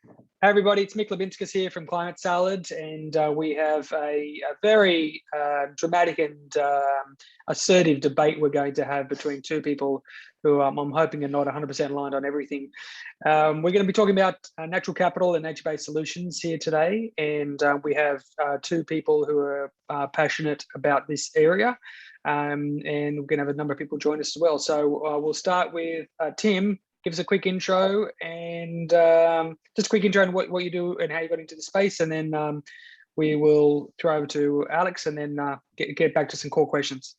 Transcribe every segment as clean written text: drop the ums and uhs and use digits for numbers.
Hey everybody, it's Mick Lebinskas here from Climate Salad, and we have a very dramatic and assertive debate we're going to have between two people who I'm hoping are not 100% aligned on everything. We're going to be talking about natural capital and nature-based solutions here today, and we have two people who are passionate about this area, and we're going to have a number of people join us as well. So we'll start with Tim. Give us a quick intro and just a quick intro on what you do and how you got into the space, and then we will throw over to Alex and then get back to some core questions.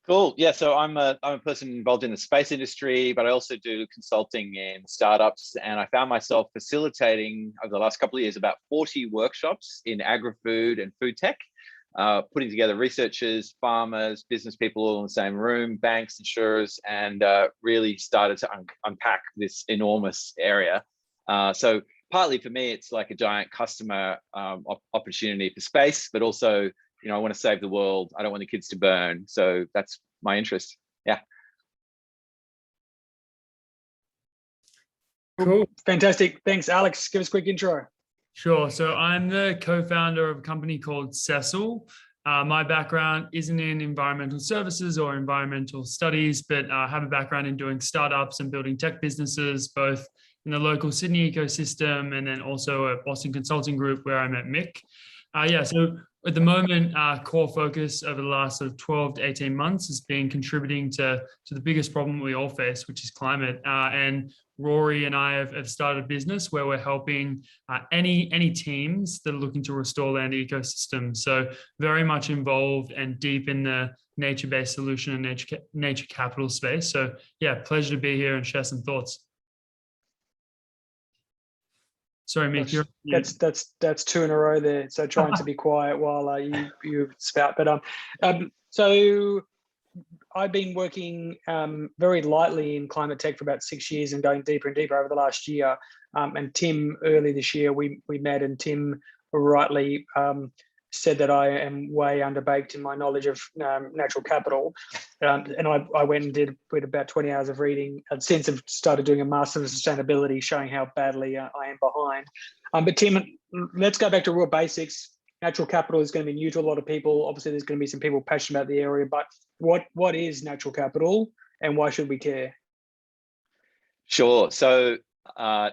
Cool. Yeah, so I'm a person involved in the space industry, but I also do consulting in startups, and I found myself facilitating over the last couple of years about 40 workshops in agri-food and food tech, putting together researchers, farmers, business people all in the same room, banks, insurers, and really started to unpack this enormous area. So partly for me, it's like a giant customer opportunity for space, but also, you know, I want to save the world. I don't want the kids to burn. So that's my interest. Yeah. Cool. Fantastic. Thanks, Alex. Give us a quick intro. Sure. So I'm the co-founder of a company called Cecil. My background isn't in environmental services or environmental studies, but I have a background in doing startups and building tech businesses, both in the local Sydney ecosystem and then also at Boston Consulting Group, where I met Mick. So at the moment, our core focus over the last sort of 12 to 18 months has been contributing to the biggest problem we all face, which is climate. And Rory and I have started a business where we're helping any teams that are looking to restore land ecosystems. So very much involved and deep in the nature-based solution and nature capital space. So yeah, pleasure to be here and share some thoughts. Sorry, Mick. That's two in a row there. So trying to be quiet while you spout. But so I've been working very lightly in climate tech for about 6 years and going deeper and deeper over the last year. And Tim, early this year, we met, and Tim rightly said that I am way underbaked in my knowledge of natural capital. And I went and did with about 20 hours of reading, and since I've started doing a Master's of Sustainability, showing how badly I am behind. But Tim, let's go back to raw basics. Natural capital is going to be new to a lot of people. Obviously, there's going to be some people passionate about the area, but what is natural capital and why should we care? Sure. So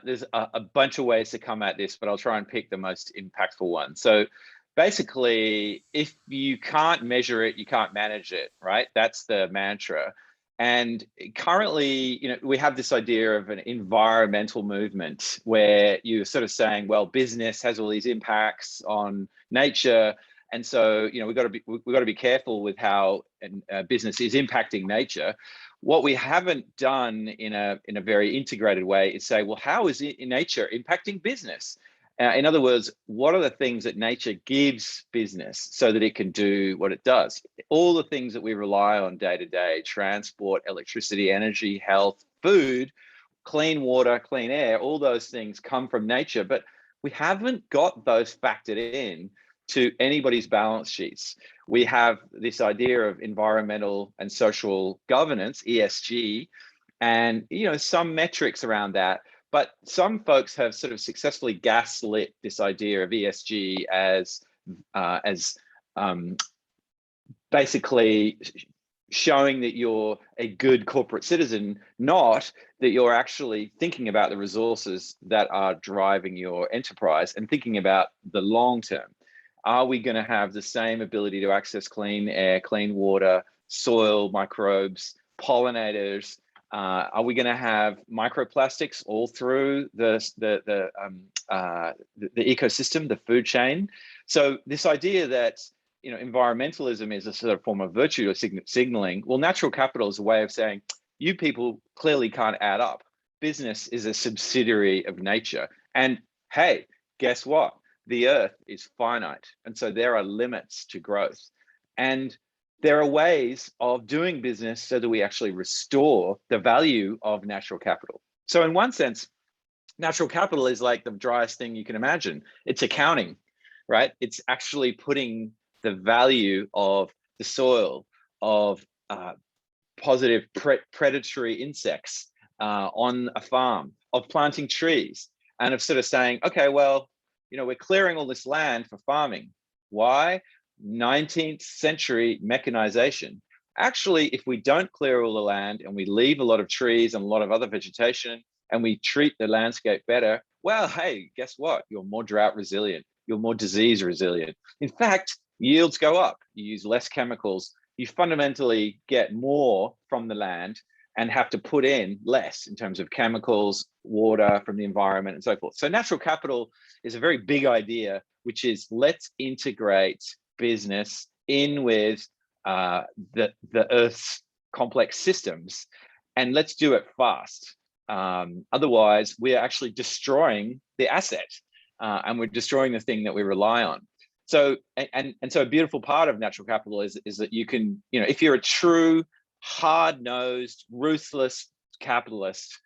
there's a bunch of ways to come at this, but I'll try and pick the most impactful one. So basically, if you can't measure it, you can't manage it, right? That's the mantra. And currently, you know, we have this idea of an environmental movement where you're sort of saying, well, business has all these impacts on nature, and so, you know, we've got to be careful with how business is impacting nature. What we haven't done in a very integrated way is say, well, how is nature impacting business? In other words, what are the things that nature gives business so that it can do what it does? All the things that we rely on day to day, transport, electricity, energy, health, food, clean water, clean air, all those things come from nature, but we haven't got those factored in to anybody's balance sheets. We have this idea of environmental and social governance, ESG, and, you know, some metrics around that. But some folks have sort of successfully gaslit this idea of ESG as basically showing that you're a good corporate citizen, not that you're actually thinking about the resources that are driving your enterprise and thinking about the long term. Are we going to have the same ability to access clean air, clean water, soil, microbes, pollinators? Are we going to have microplastics all through the ecosystem, the food chain? So this idea that, you know, environmentalism is a sort of form of virtue or signaling. Well, natural capital is a way of saying, you people clearly can't add up. Business is a subsidiary of nature. And hey, guess what? The earth is finite. And so there are limits to growth. And there are ways of doing business so that we actually restore the value of natural capital. So in one sense, natural capital is like the driest thing you can imagine. It's accounting, right? It's actually putting the value of the soil, of positive predatory insects on a farm, of planting trees. and of sort of saying, okay, well, we're clearing all this land for farming. Why? 19th century mechanization. Actually, if we don't clear all the land and we leave a lot of trees and a lot of other vegetation and we treat the landscape better, well, hey, guess what? You're more drought resilient. You're more disease resilient. In fact, yields go up. You use less chemicals. You fundamentally get more from the land and have to put in less in terms of chemicals, water from the environment, and so forth. So natural capital is a very big idea, which is let's integrate business in with the Earth's complex systems, and let's do it fast. Otherwise, we're actually destroying the asset, and we're destroying the thing that we rely on. So, and so a beautiful part of natural capital is that you can, if you're a true hard-nosed, ruthless capitalist,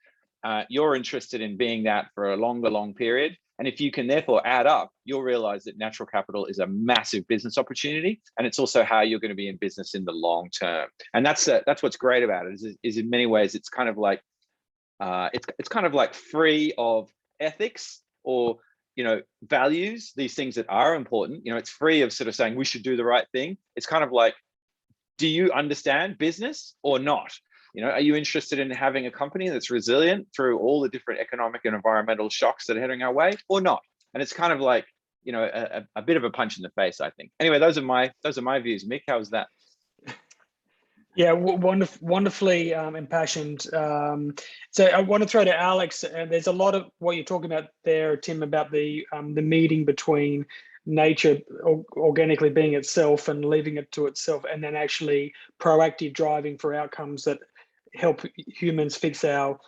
you're interested in being that for a long period. And if you can therefore add up, you'll realize that natural capital is a massive business opportunity, and it's also how you're going to be in business in the long term. And that's what's great about it. Is in many ways it's kind of like it's kind of like free of ethics or values, these things that are important. It's free of sort of saying we should do the right thing. It's kind of like, do you understand business or not? Are you interested in having a company that's resilient through all the different economic and environmental shocks that are heading our way or not? And it's kind of like, a bit of a punch in the face, I think. Anyway, those are my views. Mick, how's that? Yeah, wonderfully impassioned. So I want to throw to Alex. There's a lot of what you're talking about there, Tim, about the meeting between nature organically being itself and leaving it to itself, and then actually proactive driving for outcomes that help humans fix our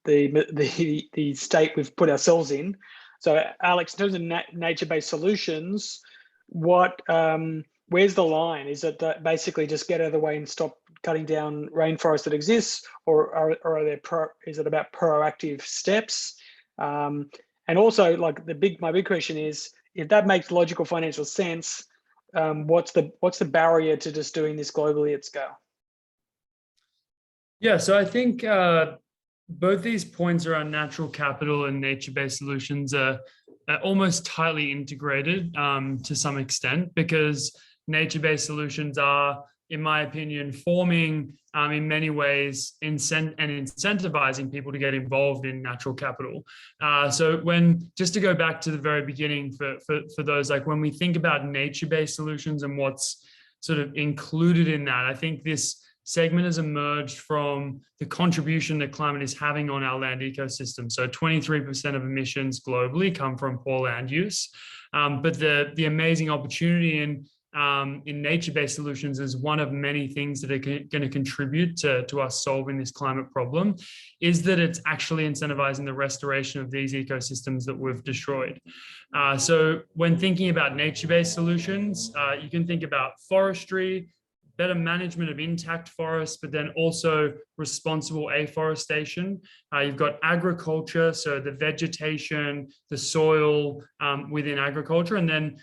the state we've put ourselves in. So Alex, in terms of nature-based solutions, what where's the line? Is it basically just get out of the way and stop cutting down rainforest that exists, or are there is it about proactive steps? And also, like my big question is, if that makes logical financial sense, what's the barrier to just doing this globally at scale? Yeah, so I think both these points around natural capital and nature-based solutions are almost tightly integrated to some extent, because nature-based solutions are, in my opinion, forming in many ways and incentivizing people to get involved in natural capital. So just to go back to the very beginning for those, like when we think about nature-based solutions and what's sort of included in that, I think this segment has emerged from the contribution that climate is having on our land ecosystem. So 23% of emissions globally come from poor land use. But the amazing opportunity in nature-based solutions is one of many things that are going to contribute to us solving this climate problem, is that it's actually incentivizing the restoration of these ecosystems that we've destroyed. So when thinking about nature-based solutions, you can think about forestry, better management of intact forests, but then also responsible afforestation. You've got agriculture, so the vegetation, the soil within agriculture, and then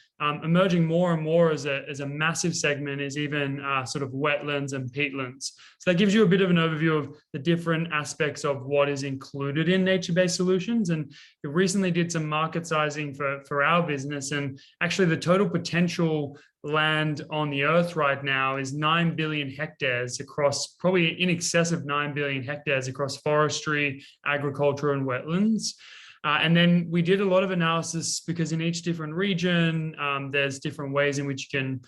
emerging more and more as a massive segment is even sort of wetlands and peatlands. So that gives you a bit of an overview of the different aspects of what is included in nature-based solutions. And we recently did some market sizing for our business, and actually the total potential land on the earth right now is 9 billion hectares across, probably in excess of 9 billion hectares across forestry, agriculture, and wetlands. And then we did a lot of analysis, because in each different region, there's different ways in which you can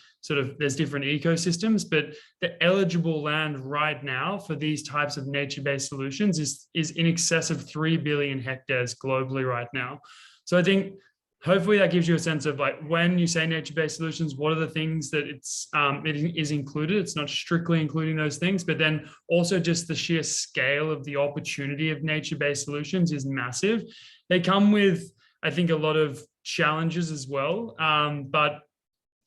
there's different ecosystems, but the eligible land right now for these types of nature-based solutions is in excess of 3 billion hectares globally right now. So I think hopefully that gives you a sense of, like, when you say nature-based solutions, what are the things that it is included? It's not strictly including those things, but then also just the sheer scale of the opportunity of nature-based solutions is massive. They come with, I think, a lot of challenges as well. But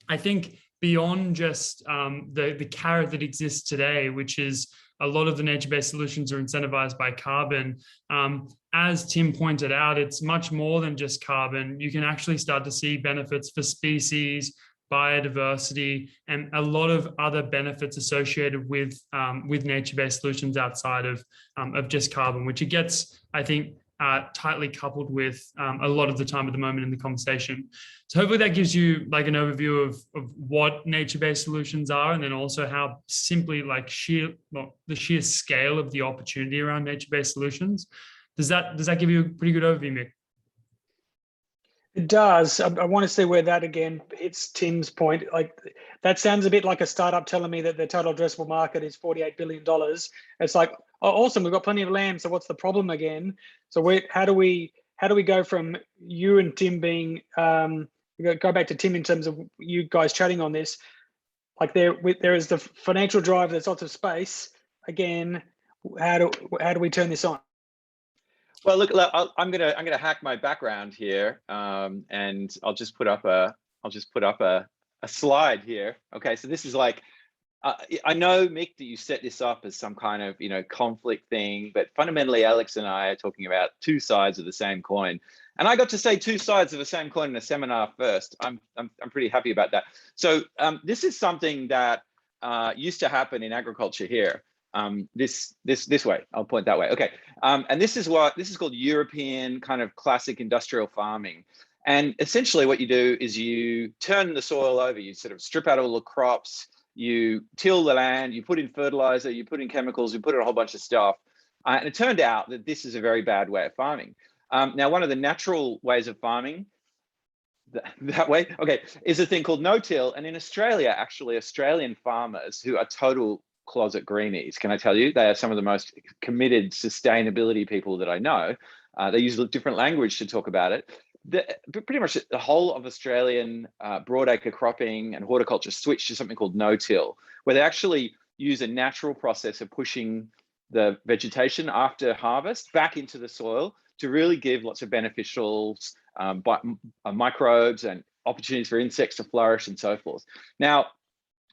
I think beyond just the carrot that exists today, which is a lot of the nature-based solutions are incentivized by carbon. As Tim pointed out, it's much more than just carbon. You can actually start to see benefits for species, biodiversity, and a lot of other benefits associated with nature-based solutions outside of just carbon, which it gets, I think, tightly coupled with a lot of the time at the moment in the conversation. So hopefully that gives you like an overview of what nature-based solutions are, and then also how simply like the sheer scale of the opportunity around nature-based solutions. Does that give you a pretty good overview, Mick? It does. I want to see where that again hits Tim's point. Like that sounds a bit like a startup telling me that their total addressable market is $48 billion. It's like, oh, awesome, we've got plenty of land. So what's the problem again? So how do we go from you and Tim being go back to Tim in terms of you guys chatting on this? Like there is the financial drive, there's lots of space. Again, how do we turn this on? Well, look, I'm gonna hack my background here, and I'll just put up a slide here. Okay, so this is like, I know, Mick, that you set this up as some kind of conflict thing, but fundamentally, Alex and I are talking about two sides of the same coin. And I got to say two sides of the same coin in a seminar first. I'm pretty happy about that. So this is something that used to happen in agriculture here. This way, I'll point that way. Okay, and this is called European kind of classic industrial farming. And essentially what you do is you turn the soil over, you sort of strip out all the crops, you till the land, you put in fertilizer, you put in chemicals, you put in a whole bunch of stuff. And it turned out that this is a very bad way of farming. Now, one of the natural ways of farming that way, okay, is a thing called no-till. And in Australia, actually, Australian farmers who are total closet greenies, can I tell you, they are some of the most committed sustainability people that I know. They use a different language to talk about it. Pretty much the whole of Australian broadacre cropping and horticulture switched to something called no-till, where they actually use a natural process of pushing the vegetation after harvest back into the soil to really give lots of beneficial microbes and opportunities for insects to flourish and so forth. Now,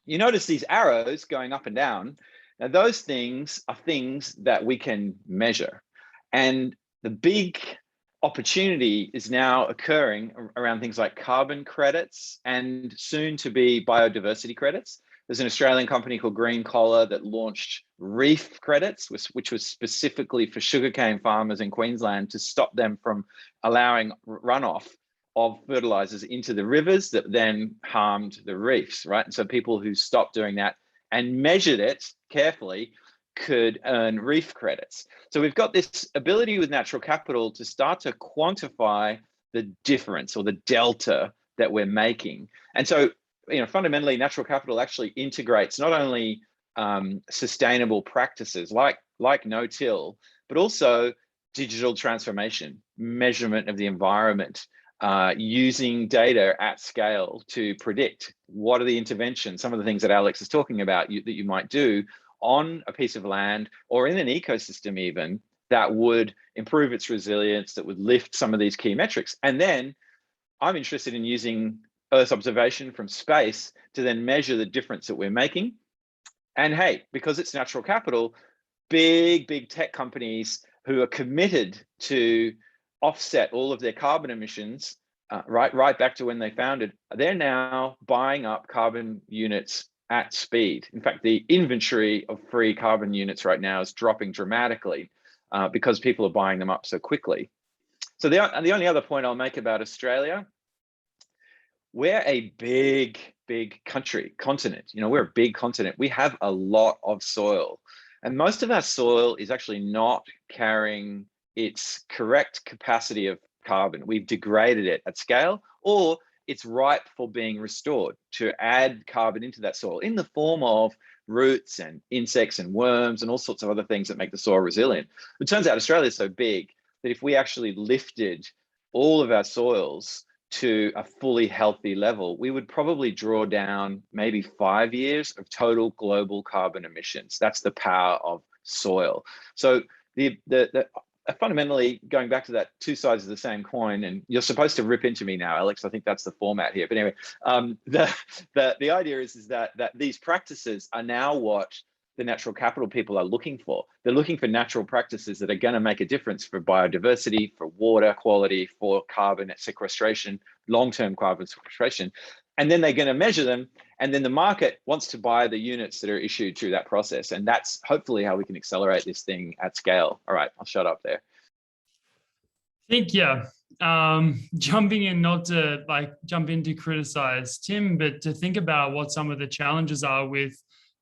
you notice these arrows going up and down. Now, those things are things that we can measure. And the big opportunity is now occurring around things like carbon credits and soon to be biodiversity credits. There's an Australian company called Green Collar that launched Reef Credits, which was specifically for sugarcane farmers in Queensland to stop them from allowing runoff of fertilizers into the rivers that then harmed the reefs, right? And so people who stopped doing that and measured it carefully could earn reef credits. So we've got this ability with natural capital to start to quantify the difference or the delta that we're making. And so, fundamentally, natural capital actually integrates not only sustainable practices like no-till, but also digital transformation, measurement of the environment, using data at scale to predict what are the interventions, some of the things that Alex is talking about that you might do on a piece of land or in an ecosystem even, that would improve its resilience, that would lift some of these key metrics. And then I'm interested in using Earth observation from space to then measure the difference that we're making. And hey, because it's natural capital, big tech companies who are committed to offset all of their carbon emissions, right back to when they founded, they're now buying up carbon units at speed. In fact, the inventory of free carbon units right now is dropping dramatically because people are buying them up so quickly. So the only other point I'll make about Australia, we're a big continent. We're a big continent. We have a lot of soil, and most of our soil is actually not carrying its correct capacity of carbon. We've degraded it at scale, or it's ripe for being restored to add carbon into that soil in the form of roots and insects and worms and all sorts of other things that make the soil resilient. It turns out Australia is so big that if we actually lifted all of our soils to a fully healthy level, we would probably draw down maybe 5 years of total global carbon emissions. That's the power of soil. So fundamentally, going back to that two sides of the same coin, and you're supposed to rip into me now, Alex. I think that's the format here. But anyway, the idea is that these practices are now what the natural capital people are looking for. They're looking for natural practices that are going to make a difference for biodiversity, for water quality, for carbon sequestration, long-term carbon sequestration. And then they're going to measure them. And then the market wants to buy the units that are issued through that process. And that's hopefully how we can accelerate this thing at scale. All right, I'll shut up there. think, yeah, jumping in, not to like jump in to criticize Tim, but to think about what some of the challenges are with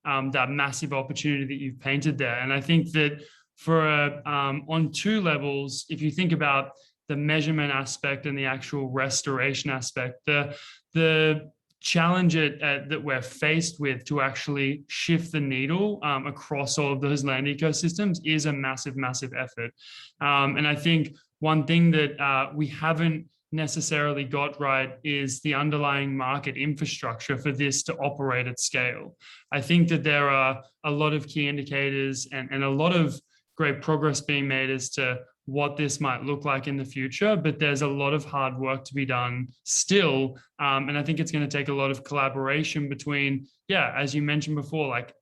that massive opportunity that you've painted there. And I think that for on two levels, if you think about the measurement aspect and the actual restoration aspect, the challenge that we're faced with to actually shift the needle across all of those land ecosystems is a massive, massive effort. And I think one thing that we haven't necessarily got right is the underlying market infrastructure for this to operate at scale. I think that there are a lot of key indicators and a lot of great progress being made as to what this might look like in the future, but there's a lot of hard work to be done still. And I think it's going to take a lot of collaboration between, yeah, as you mentioned before, like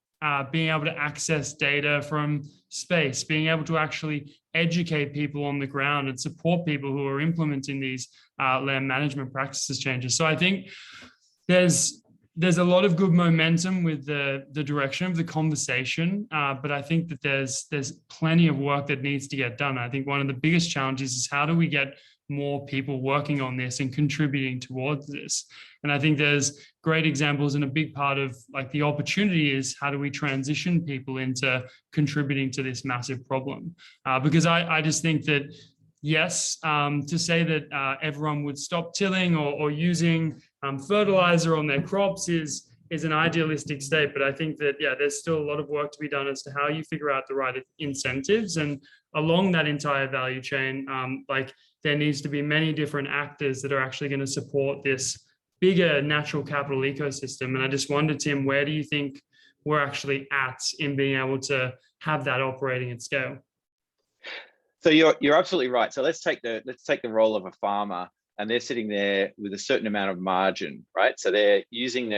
being able to access data from space, being able to actually educate people on the ground and support people who are implementing these land management practices changes. So I think there's a lot of good momentum with the direction of the conversation, but I think that there's plenty of work that needs to get done. I think one of the biggest challenges is how do we get more people working on this and contributing towards this? And I think there's great examples, and a big part of like the opportunity is how do we transition people into contributing to this massive problem? Because I just think that, yes, to say that everyone would stop tilling or using fertilizer on their crops is an idealistic state, but I think that, yeah, there's still a lot of work to be done as to how you figure out the right incentives. And along that entire value chain, like there needs to be many different actors that are actually going to support this bigger natural capital ecosystem. And I just wonder, Tim, where do you think we're actually at in being able to have that operating at scale? So you're absolutely right. So let's take the role of a farmer, and they're sitting there with a certain amount of margin, right? So they're using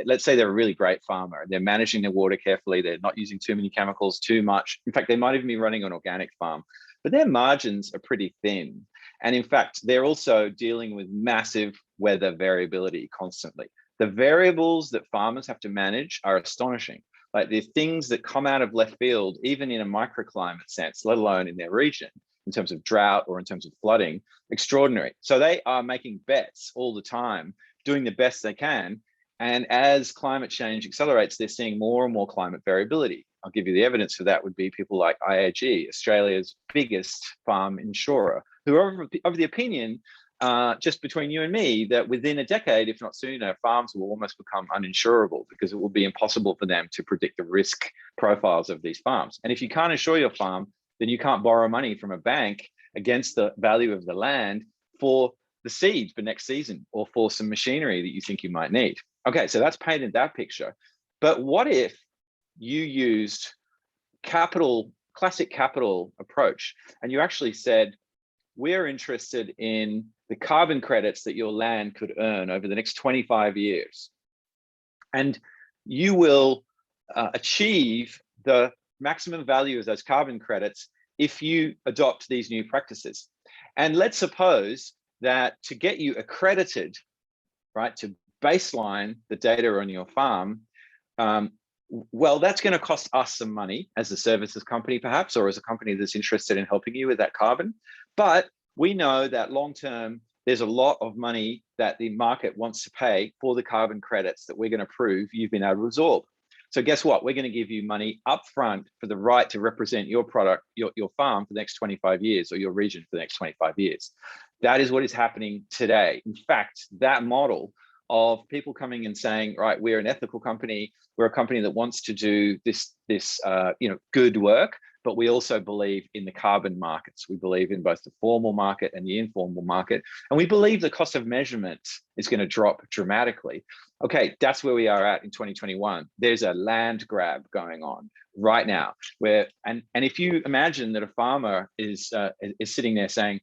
let's say they're a really great farmer and they're managing their water carefully. They're not using too many chemicals, too much. In fact, they might even be running an organic farm, but their margins are pretty thin. And in fact, they're also dealing with massive weather variability constantly. The variables that farmers have to manage are astonishing. Like the things that come out of left field, even in a microclimate sense, let alone in their region, in terms of drought or in terms of flooding, extraordinary. So they are making bets all the time, doing the best they can. And as climate change accelerates, they're seeing more and more climate variability. I'll give you the evidence for that would be people like IAG, Australia's biggest farm insurer, who are of the opinion, just between you and me, that within a decade, if not sooner, farms will almost become uninsurable because it will be impossible for them to predict the risk profiles of these farms. And if you can't insure your farm, then you can't borrow money from a bank against the value of the land for the seed for next season or for some machinery that you think you might need. Okay, so that's painted that picture. But what if you used classic capital approach, and you actually said, we're interested in the carbon credits that your land could earn over the next 25 years. And you will achieve the maximum value of those carbon credits if you adopt these new practices. And let's suppose that to get you accredited, right, to baseline the data on your farm, well, that's going to cost us some money as a services company, perhaps, or as a company that's interested in helping you with that carbon. But we know that long term, there's a lot of money that the market wants to pay for the carbon credits that we're going to prove you've been able to absorb. So guess what? We're going to give you money upfront for the right to represent your product, your farm for the next 25 years, or your region for the next 25 years. That is what is happening today. In fact, that model of people coming and saying, right, we're an ethical company, we're a company that wants to do this good work, but we also believe in the carbon markets. We believe in both the formal market and the informal market. And we believe the cost of measurement is going to drop dramatically. Okay, that's where we are at in 2021. There's a land grab going on right now where, and if you imagine that a farmer is sitting there saying,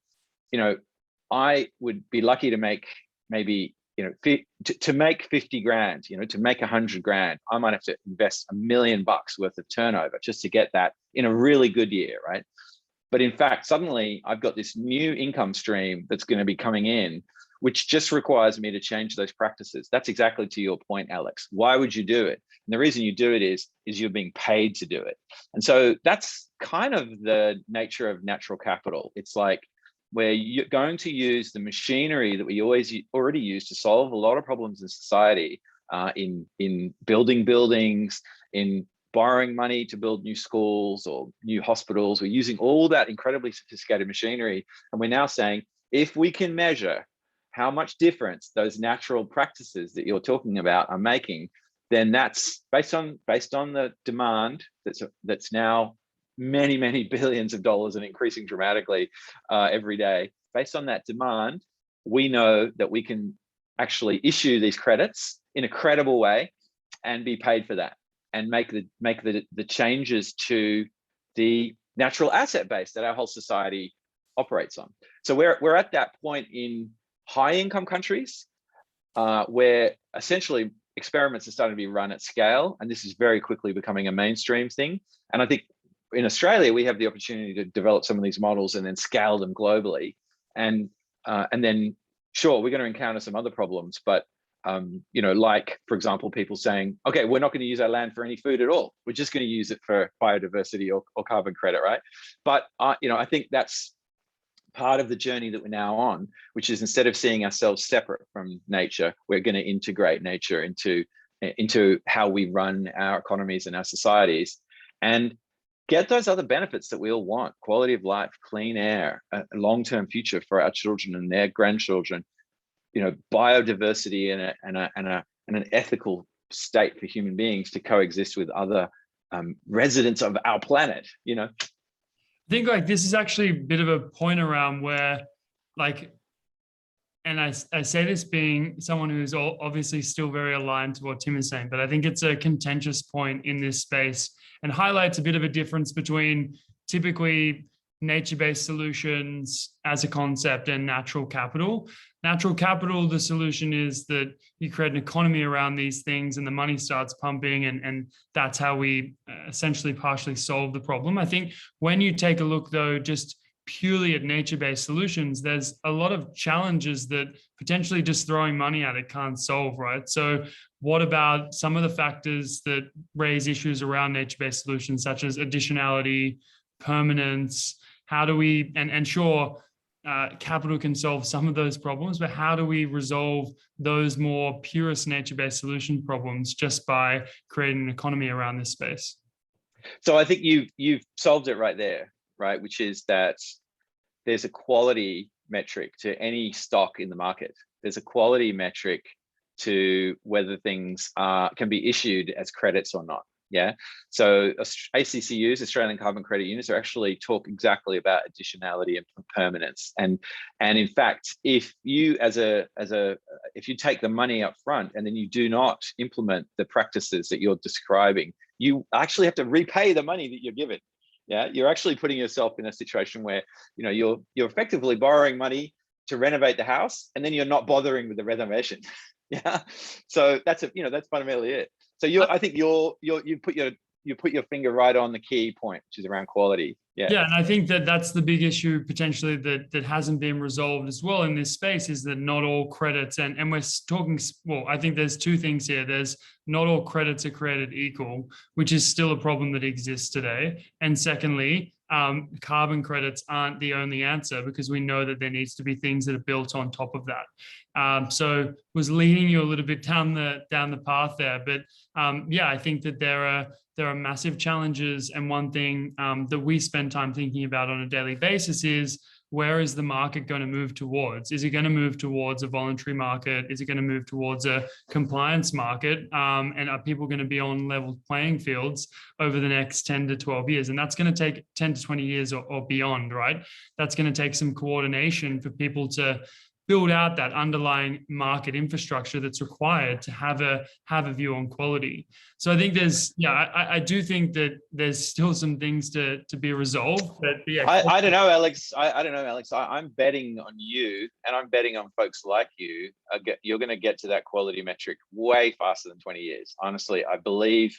I would be lucky to make maybe, to make 50 grand, to make 100 grand, I might have to invest $1 million worth of turnover just to get that in a really good year, right? But in fact, suddenly I've got this new income stream that's going to be coming in, which just requires me to change those practices. That's exactly to your point, Alex. Why would you do it? And the reason you do it is you're being paid to do it. And so that's kind of the nature of natural capital. It's like where you're going to use the machinery that we already use to solve a lot of problems in society, in building buildings, in borrowing money to build new schools or new hospitals. We're using all that incredibly sophisticated machinery. And we're now saying, if we can measure how much difference those natural practices that you're talking about are making, then that's based on the demand that's now many billions of dollars and increasing dramatically every day. Based on that demand, we know that we can actually issue these credits in a credible way and be paid for that, and make the changes to the natural asset base that our whole society operates on. So we're at that point in high income countries where essentially experiments are starting to be run at scale, and this is very quickly becoming a mainstream thing. And I think in Australia, we have the opportunity to develop some of these models and then scale them globally. And then, sure, we're going to encounter some other problems, but like, for example, people saying, okay, we're not going to use our land for any food at all. We're just going to use it for biodiversity or carbon credit, right? But, I think that's part of the journey that we're now on, which is instead of seeing ourselves separate from nature, we're going to integrate nature into how we run our economies and our societies and get those other benefits that we all want: quality of life, clean air, a long-term future for our children and their grandchildren, biodiversity and an ethical state for human beings to coexist with other residents of our planet. I think this is actually a bit of a point around where and I say this being someone who's obviously still very aligned to what Tim is saying, but I think it's a contentious point in this space and highlights a bit of a difference between typically nature-based solutions as a concept and natural capital. Natural capital, the solution is that you create an economy around these things and the money starts pumping, and that's how we essentially partially solve the problem. I think when you take a look, though, just purely at nature-based solutions, there's a lot of challenges that potentially just throwing money at it can't solve, right? So what about some of the factors that raise issues around nature-based solutions, such as additionality, permanence? How do we, and sure, capital can solve some of those problems, but how do we resolve those more purist nature-based solution problems just by creating an economy around this space? So I think you've solved it right there, right? Which is that there's a quality metric to any stock in the market. There's a quality metric to whether things can be issued as credits or not. Yeah. So ACCUs, Australian Carbon Credit Units, are actually talk exactly about additionality and permanence. And in fact, if you if you take the money up front and then you do not implement the practices that you're describing, you actually have to repay the money that you're given. Yeah, you're actually putting yourself in a situation where you're effectively borrowing money to renovate the house, and then you're not bothering with the renovation. Yeah, so that's fundamentally it. So I think you put your finger right on the key point, which is around quality. Yeah, and I think that's the big issue potentially that hasn't been resolved as well in this space, is that not all credits, and we're talking, well, I think there's two things here. There's not all credits are created equal, which is still a problem that exists today. And secondly, carbon credits aren't the only answer, because we know that there needs to be things that are built on top of that. So was leading you a little bit down the path there, but I think that there are massive challenges, and one thing that we spend time thinking about on a daily basis is, where is the market going to move towards? Is it going to move towards a voluntary market? Is it going to move towards a compliance market? And are people going to be on level playing fields over the next 10 to 12 years? And that's going to take 10 to 20 years or beyond, right? That's going to take some coordination for people to build out that underlying market infrastructure that's required to have a view on quality. So I think I do think that there's still some things to be resolved. But I don't know, Alex. I don't know, Alex. I'm betting on you, and I'm betting on folks like you. You're going to get to that quality metric way faster than 20 years. Honestly, I believe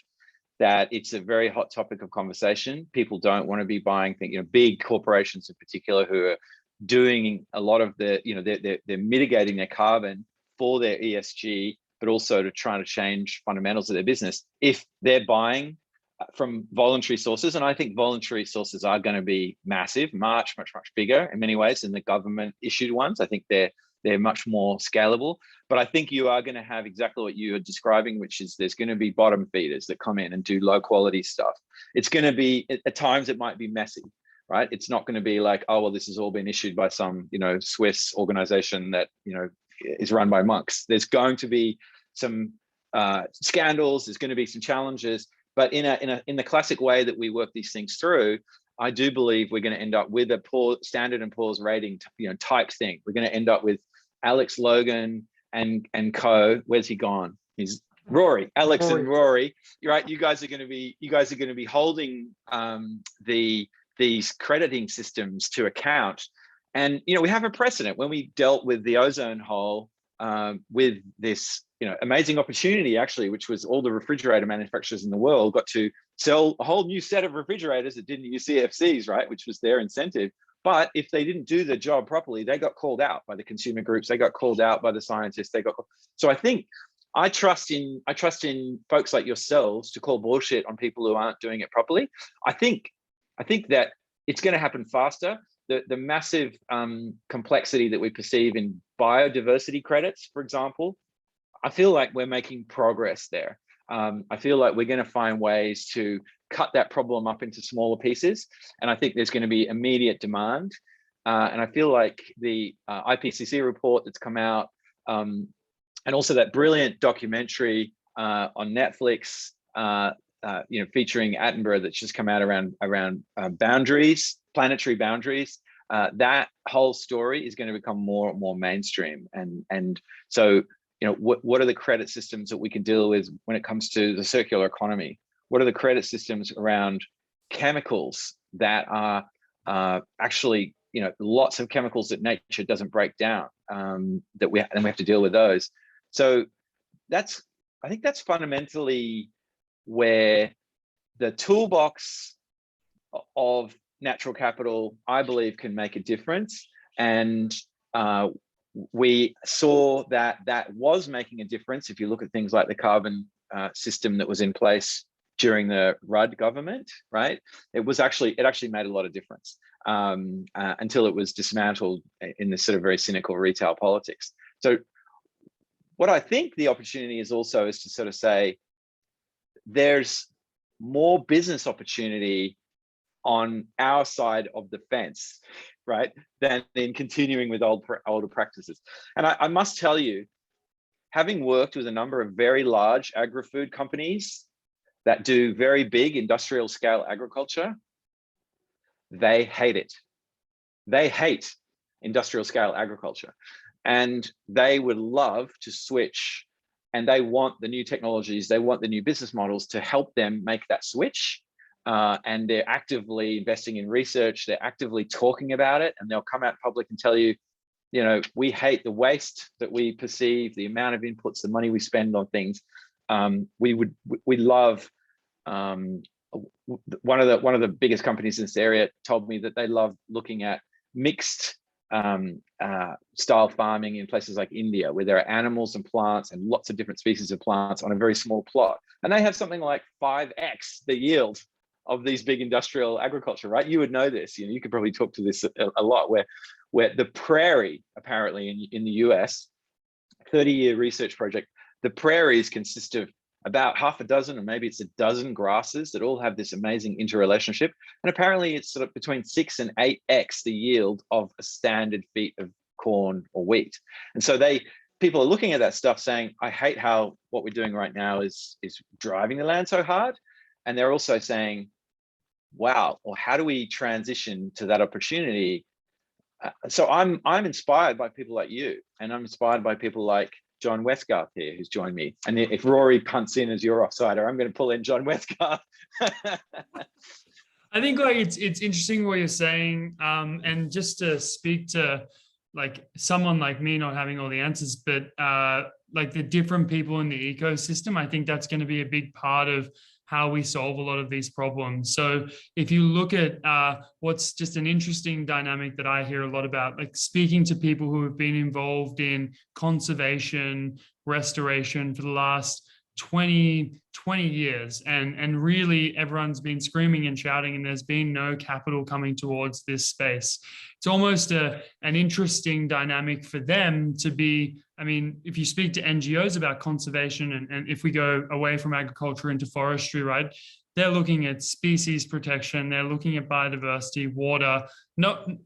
that it's a very hot topic of conversation. People don't want to be buying things, big corporations in particular who are doing a lot of the, they're mitigating their carbon for their ESG, but also to try to change fundamentals of their business. If they're buying from voluntary sources, and I think voluntary sources are going to be massive, much bigger in many ways than the government issued ones. I think they're much more scalable, but I think you are going to have exactly what you are describing, which is there's going to be bottom feeders that come in and do low quality stuff. It's going to be, at times it might be messy, right? It's not going to be like, oh, well, this has all been issued by some, Swiss organization that, is run by monks. There's going to be some scandals. There's going to be some challenges, but in the classic way that we work these things through, I do believe we're going to end up with a Standard and Poor's rating, type thing. We're going to end up with Alex Logan and co. Where's he gone? He's Rory. Alex and Rory. Right. You guys are going to be holding these crediting systems to account. And we have a precedent when we dealt with the ozone hole with this amazing opportunity, actually, which was all the refrigerator manufacturers in the world got to sell a whole new set of refrigerators that didn't use CFCs, right, which was their incentive. But if they didn't do the job properly, they got called out by the consumer groups. They got called out by the scientists. So I think I trust in folks like yourselves to call bullshit on people who aren't doing it properly. I think that it's going to happen faster. The massive complexity that we perceive in biodiversity credits, for example, I feel like we're making progress there. I feel like we're going to find ways to cut that problem up into smaller pieces. And I think there's going to be immediate demand. And I feel like the IPCC report that's come out, and also that brilliant documentary on Netflix, featuring Attenborough that's just come out around boundaries, planetary boundaries. That whole story is going to become more and more mainstream. And so, what are the credit systems that we can deal with when it comes to the circular economy? What are the credit systems around chemicals that are actually, lots of chemicals that nature doesn't break down, that we have to deal with those. So I think that's fundamentally where the toolbox of natural capital, I believe, can make a difference. And we saw that was making a difference. If you look at things like the carbon system that was in place during the Rudd government, right? It actually made a lot of difference until it was dismantled in this sort of very cynical retail politics. So what I think the opportunity is also is to sort of say, there's more business opportunity on our side of the fence, right, than in continuing with older practices. And I must tell you, having worked with a number of very large agri-food companies that do very big industrial scale agriculture, they hate it. They hate industrial scale agriculture. And they would love to switch, and they want the new technologies, they want the new business models to help them make that switch. And they're actively investing in research, they're actively talking about it, and they'll come out public and tell you, we hate the waste that we perceive, the amount of inputs, the money we spend on things. We love, one of the biggest companies in this area told me that they love looking at mixed style farming in places like India, where there are animals and plants and lots of different species of plants on a very small plot. And they have something like 5x the yield of these big industrial agriculture, right? You would know this, you could probably talk to this a lot, where the prairie, apparently in the US, 30-year research project, the prairies consist of about half a dozen, or maybe it's a dozen grasses that all have this amazing interrelationship. And apparently it's sort of between 6 and 8x the yield of a standard feet of corn or wheat. And so people are looking at that stuff saying, I hate how what we're doing right now is driving the land so hard. And they're also saying, wow, or how do we transition to that opportunity? So I'm inspired by people like you, and I'm inspired by people like John Westgarth here, who's joined me. And if Rory punts in as your offsider, I'm going to pull in John Westgarth. I think it's interesting what you're saying, and just to speak to like someone like me not having all the answers, but like the different people in the ecosystem, I think that's going to be a big part of how we solve a lot of these problems. So if you look at what's just an interesting dynamic that I hear a lot about, like speaking to people who have been involved in conservation, restoration for the last 20 years, and really everyone's been screaming and shouting, and there's been no capital coming towards this space. It's almost an interesting dynamic for them to be. I mean, if you speak to NGOs about conservation, and if we go away from agriculture into forestry, right, they're looking at species protection, they're looking at biodiversity, water.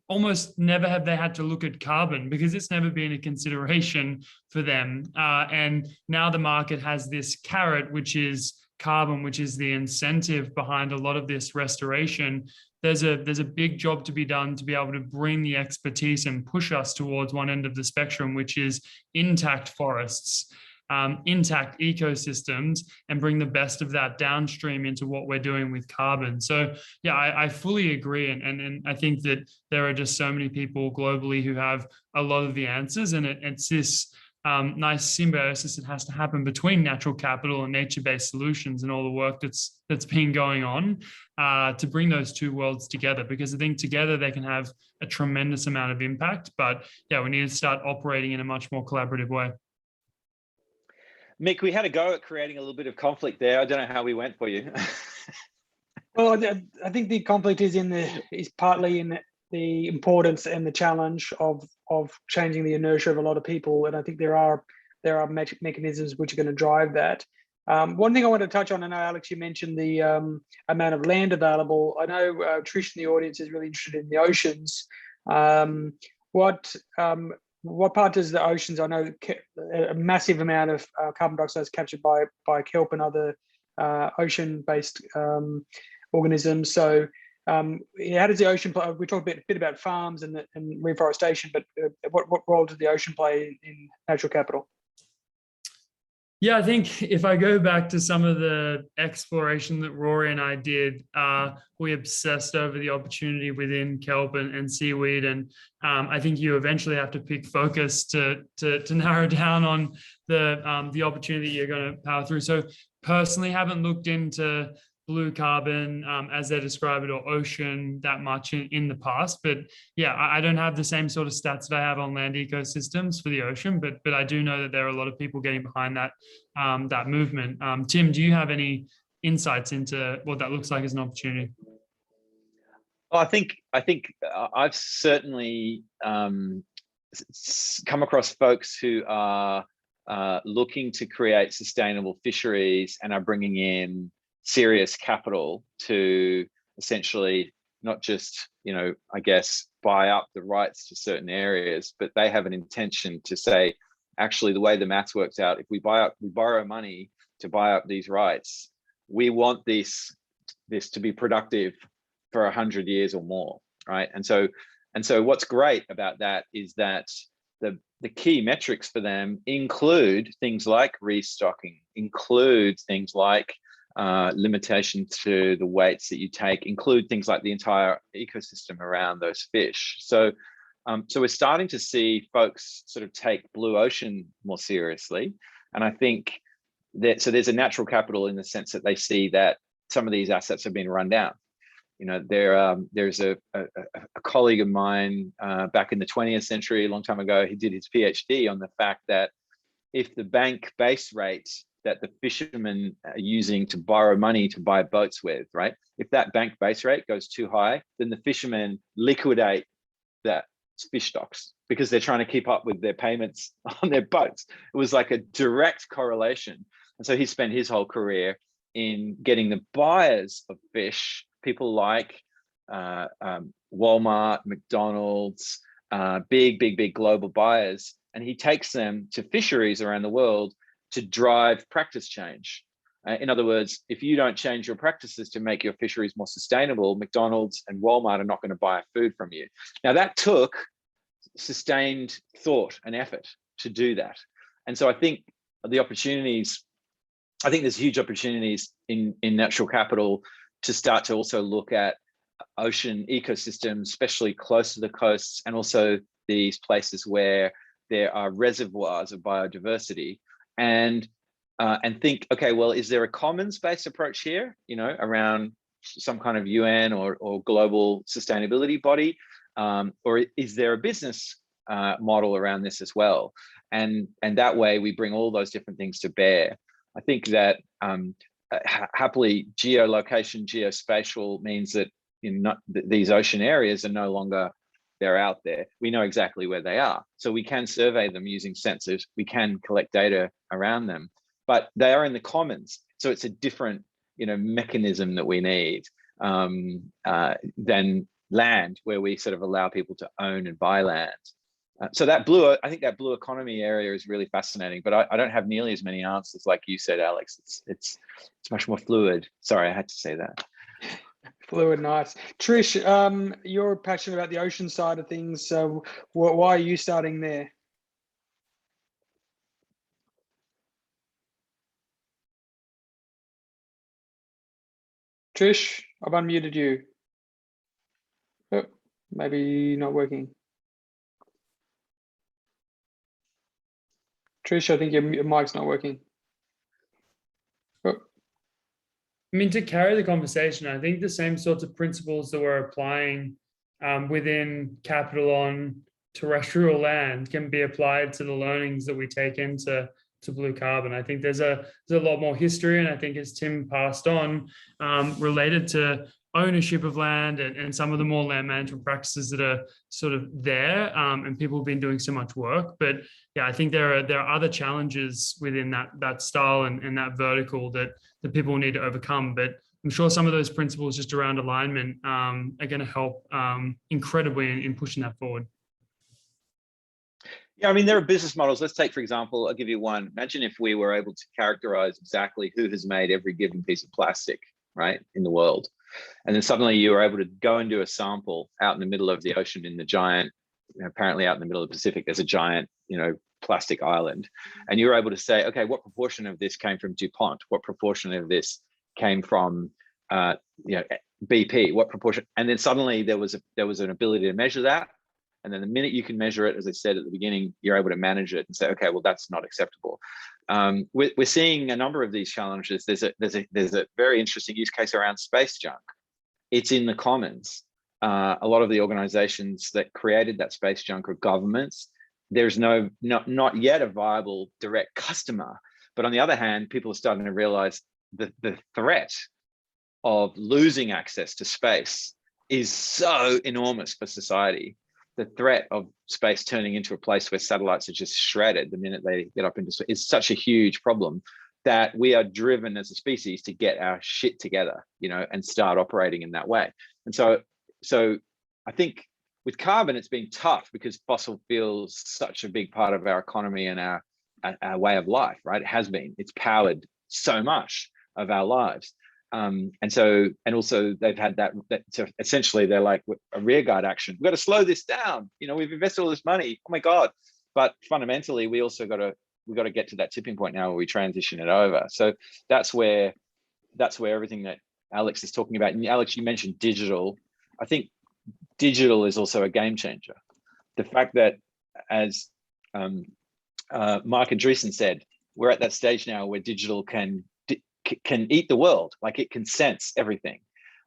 Almost never have they had to look at carbon, because it's never been a consideration for them. And now the market has this carrot, which is carbon, which is the incentive behind a lot of this restoration. There's a big job to be done to be able to bring the expertise and push us towards one end of the spectrum, which is intact forests, intact ecosystems, and bring the best of that downstream into what we're doing with carbon. So yeah, I fully agree. And I think that there are just so many people globally who have a lot of the answers, and it's this nice symbiosis that has to happen between natural capital and nature-based solutions, and all the work that's been going on to bring those two worlds together, because I think together they can have a tremendous amount of impact. But yeah, we need to start operating in a much more collaborative way. Mick, we had a go at creating a little bit of conflict there. I don't know how we went for you. Well, I think the conflict is partly in the importance and the challenge of changing the inertia of a lot of people, and I think there are mechanisms which are going to drive that. One thing I want to touch on, I know, Alex, you mentioned the amount of land available. I know Trish in the audience is really interested in the oceans. What part does the oceans? I know a massive amount of carbon dioxide is captured by kelp and other ocean-based organisms. So how does the ocean play? We talked a bit about farms and reforestation, but what role does the ocean play in natural capital? Yeah, I think if I go back to some of the exploration that Rory and I did, we obsessed over the opportunity within kelp and seaweed, and I think you eventually have to pick focus to narrow down on the opportunity you're going to power through. So personally, haven't looked into blue carbon, as they describe it, or ocean that much in the past. But yeah, I don't have the same sort of stats that I have on land ecosystems for the ocean, but I do know that there are a lot of people getting behind that movement. Tim, do you have any insights into what that looks like as an opportunity? Well, I think I've certainly come across folks who are looking to create sustainable fisheries and are bringing in serious capital to essentially not just, I guess, buy up the rights to certain areas, but they have an intention to say, actually, the way the maths works out, if we borrow money to buy up these rights, we want this to be productive for 100 years or more, right? And so what's great about that is that the key metrics for them include things like restocking, include things like limitation to the weights that you take, include things like the entire ecosystem around those fish. So we're starting to see folks sort of take blue ocean more seriously. And I think that, so there's a natural capital in the sense that they see that some of these assets have been run down. There's a colleague of mine back in the 20th century, a long time ago, he did his PhD on the fact that if the bank base rate that the fishermen are using to borrow money to buy boats with, right? If that bank base rate goes too high, then the fishermen liquidate that fish stocks because they're trying to keep up with their payments on their boats. It was like a direct correlation. And so he spent his whole career in getting the buyers of fish, people like Walmart, McDonald's, big global buyers, and he takes them to fisheries around the world to drive practice change. In other words, if you don't change your practices to make your fisheries more sustainable, McDonald's and Walmart are not going to buy food from you. Now, that took sustained thought and effort to do that. And so I think there's huge opportunities in natural capital to start to also look at ocean ecosystems, especially close to the coasts, and also these places where there are reservoirs of biodiversity. And and think, okay, well, is there a commons-based approach here, around some kind of UN or global sustainability body, or is there a business model around this as well? And that way we bring all those different things to bear. I think that happily geolocation, geospatial means that these ocean areas are no longer, they're out there. We know exactly where they are. So we can survey them using sensors. We can collect data around them, but they are in the commons. So it's a different, mechanism that we need than land, where we sort of allow people to own and buy land. So I think that blue economy area is really fascinating, but I don't have nearly as many answers like you said, Alex. It's much more fluid. Sorry, I had to say that. Fluid, nice. Trish, you're passionate about the ocean side of things. So why are you starting there? Trish, I've unmuted you. Oh, maybe not working. Trish, I think your mic's not working. Oh. I mean, to carry the conversation, I think the same sorts of principles that we're applying within capital on terrestrial land can be applied to the learnings that we take into blue carbon. I think there's a lot more history, and I think as Tim passed on, related to ownership of land and some of the more land management practices that are sort of there, and people have been doing so much work. But yeah, I think there are other challenges within that style and that vertical that people will need to overcome. But I'm sure some of those principles just around alignment are going to help incredibly in pushing that forward. Yeah, I mean, there are business models. Let's take, for example, I'll give you one. Imagine if we were able to characterize exactly who has made every given piece of plastic, right, in the world. And then suddenly you were able to go and do a sample out in the middle of the ocean in the giant, apparently out in the middle of the Pacific, there's a giant, plastic island. And you were able to say, okay, what proportion of this came from DuPont? What proportion of this came from, BP? What proportion? And then suddenly there was an ability to measure that. And then the minute you can measure it, as I said at the beginning, you're able to manage it and say, okay, well, that's not acceptable. We're seeing a number of these challenges. There's a very interesting use case around space junk. It's in the commons. A lot of the organizations that created that space junk are governments. There's not yet a viable direct customer. But on the other hand, people are starting to realize the threat of losing access to space is so enormous for society. The threat of space turning into a place where satellites are just shredded the minute they get up into space is such a huge problem that we are driven as a species to get our shit together, and start operating in that way. And so I think with carbon, it's been tough because fossil fuels such a big part of our economy and our way of life, right? It has been. It's powered so much of our lives. And also they've had that so essentially they're like a rearguard action. We've got to slow this down. We've invested all this money. Oh my God. But fundamentally, we've got to get to that tipping point now where we transition it over. So that's where everything that Alex is talking about. And Alex, you mentioned digital. I think digital is also a game changer. The fact that, as Mark Andreessen said, we're at that stage now where digital can eat the world, like it can sense everything.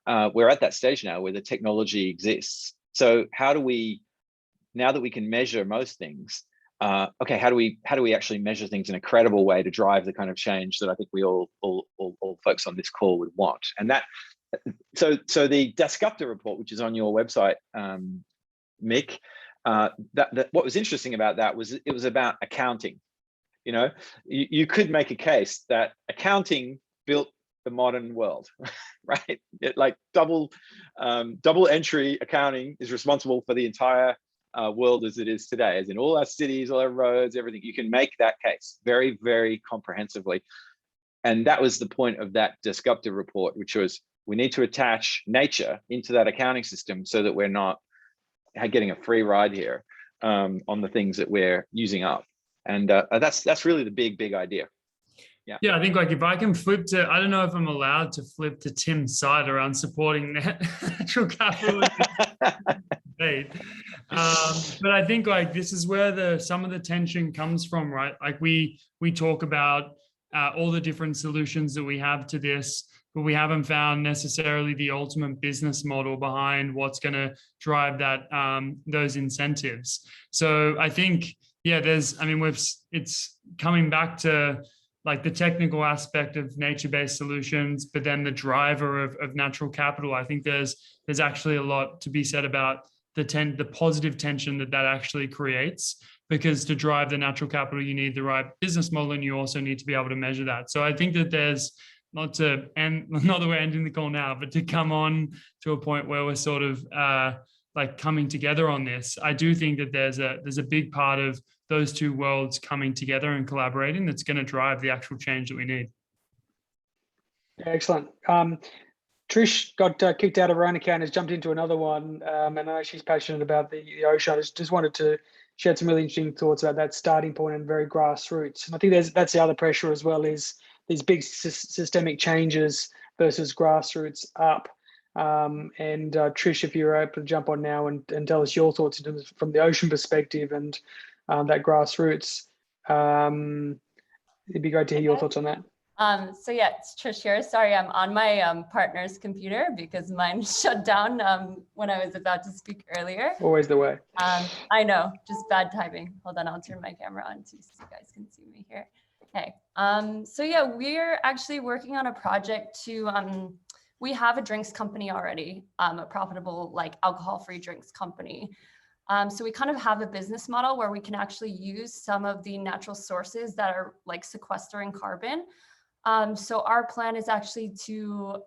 We're at that stage now where the technology exists. So how do we, now that we can measure most things, okay, how do we actually measure things in a credible way to drive the kind of change that I think we all folks on this call would want? And that, so the Dasgupta report, which is on your website, Mick, that what was interesting about that was it was about accounting. You could make a case that accounting built the modern world, right? Like double entry accounting is responsible for the entire world as it is today, as in all our cities, all our roads, everything. You can make that case very, very comprehensively. And that was the point of that Dasgupta report, which was we need to attach nature into that accounting system so that we're not getting a free ride here on the things that we're using up. And that's really the big idea. Yeah, I think like if I can flip to, I don't know if I'm allowed to flip to Tim's side around supporting natural capital debate. But I think like this is where some of the tension comes from, right? Like we talk about all the different solutions that we have to this, but we haven't found necessarily the ultimate business model behind what's going to drive that those incentives. So I think, yeah, it's coming back to like the technical aspect of nature-based solutions, but then the driver of natural capital. I think there's actually a lot to be said about the positive tension that actually creates, because to drive the natural capital, you need the right business model, and you also need to be able to measure that. So I think that there's not that we're ending the call now, but to come on to a point where we're sort of like coming together on this. I do think that there's a big part of those two worlds coming together and collaborating that's going to drive the actual change that we need. Yeah, excellent. Trish got kicked out of her own account, has jumped into another one, and I know she's passionate about the ocean. I just wanted to share some really interesting thoughts about that starting point and very grassroots. And I think that's the other pressure as well, is these big systemic changes versus grassroots up. And Trish, if you're able to jump on now and tell us your thoughts from the ocean perspective and that grassroots, it'd be great to hear your thoughts on that. So yeah, it's Trish here. Sorry, I'm on my partner's computer because mine shut down when I was about to speak earlier. Always the way. I know, just bad timing. Hold on, I'll turn my camera on too so you guys can see me here. Okay. So yeah, we're actually working on a project to, we have a drinks company already, a profitable like alcohol-free drinks company. So we kind of have a business model where we can actually use some of the natural sources that are like sequestering carbon. So our plan is actually to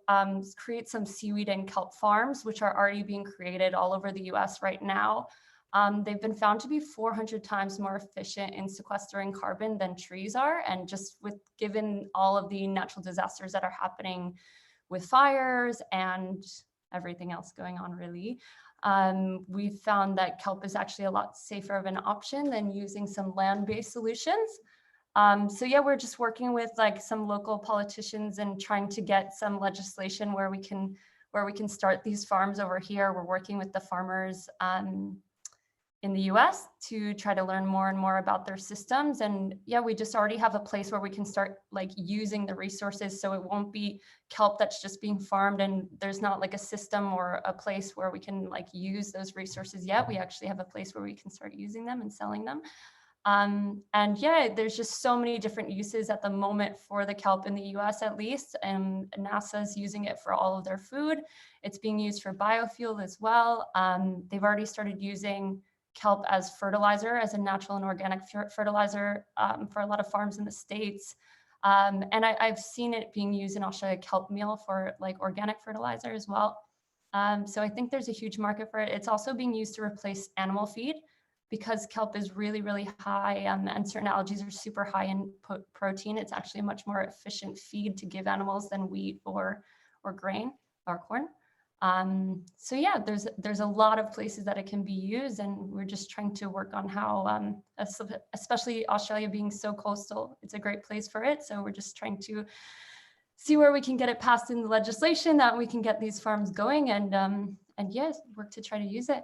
create some seaweed and kelp farms, which are already being created all over the US right now. They've been found to be 400 times more efficient in sequestering carbon than trees are. And just given all of the natural disasters that are happening with fires and everything else going on really, we found that kelp is actually a lot safer of an option than using some land-based solutions. So yeah, we're just working with like some local politicians and trying to get some legislation where we can start these farms over here. We're working with the farmers in the US to try to learn more and more about their systems. And yeah, we just already have a place where we can start like using the resources, so it won't be kelp that's just being farmed and there's not like a system or a place where we can like use those resources yet. We actually have a place where we can start using them and selling them. And yeah, there's just so many different uses at the moment for the kelp in the US at least, and NASA's using it for all of their food. It's being used for biofuel as well. They've already started using kelp as fertilizer, as a natural and organic fertilizer for a lot of farms in the States. And I've seen it being used in Australia, kelp meal for like organic fertilizer as well. So I think there's a huge market for it. It's also being used to replace animal feed, because kelp is really, really high and certain algae are super high in protein. It's actually a much more efficient feed to give animals than wheat or grain or corn. So yeah, there's a lot of places that it can be used, and we're just trying to work on how, especially Australia being so coastal, it's a great place for it. So we're just trying to see where we can get it passed in the legislation that we can get these farms going, and yes, work to try to use it.